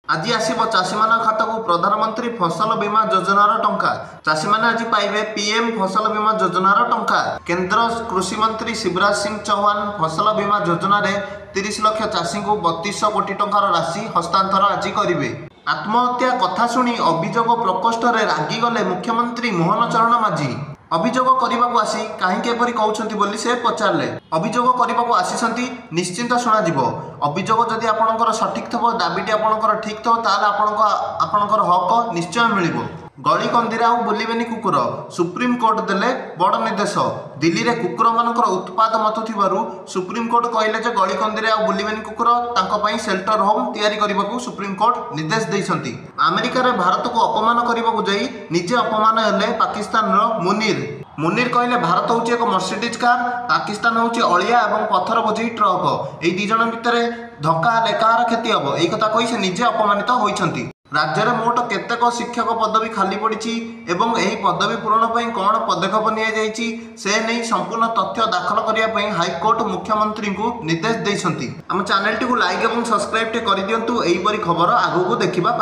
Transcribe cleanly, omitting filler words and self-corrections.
आज आसब चाषी मान खाता को प्रधानमंत्री फसल बीमा योजनार टंका। चाषी मैंने आज पाइबे पीएम फसल बीमा योजनार टंका। केंद्र कृषि मंत्री शिवराज सिंह चौहान फसल बीमा योजना रे 30 लाख चाषी को 3200 कोटी टंकार राशि हस्तांतर आज करेंगे। आत्महत्या कथा शुणी अभियोग प्रकोष्ठ में रागिगले मुख्यमंत्री मोहन चरण माझी। अभियोग करने को आसी कहीं कहते बोली से पचारे। अभियोग करने को आसी निश्चिंत शुणाଯିव। अभियोग जदि आपणकर सठिक थो दाबीटी आपणकर ठीक थो ताल आपणकर हक निश्चय मिलिबो। गली कंदीरे आउ बुलबेनी कुकुर सुप्रीम कोर्ट देले बड़ निर्देश। दिल्ली रे कुकुर मानकर उत्पाद मथुथिबारु सुप्रीम कोर्ट कहले जे गली कंदीरे आउ बुलबेनी कुकुर तांको पई शेल्टर होम तैयारी करबाकू सुप्रीम कोर्ट निर्देश दैछंती। अमेरिका रे भारत को अपमान करबाकू जाई निजे अपमान हेले पाकिस्तान रो मुनीर कहले भारत हूँ एक मर्सिडीज कार, पाकिस्तान हूँ अलिया और पथर बोझी ट्रक। यही दुज भितर धक्का हेले कार क्षति हम यही कथा कही से निजे अपमानित होती। राज्य में मोट केतेक शिक्षक पदवी खाली पड़ी एवं यही पदवी पूरण पर कौन पदक्षेप नि नहीं संपूर्ण तथ्य दाखल करने हाईकोर्ट मुख्यमंत्री को निर्देश देते। आम चैनल टी लाइक और सब्सक्राइब कर दिंतु यहीपरी खबर आगू देखा।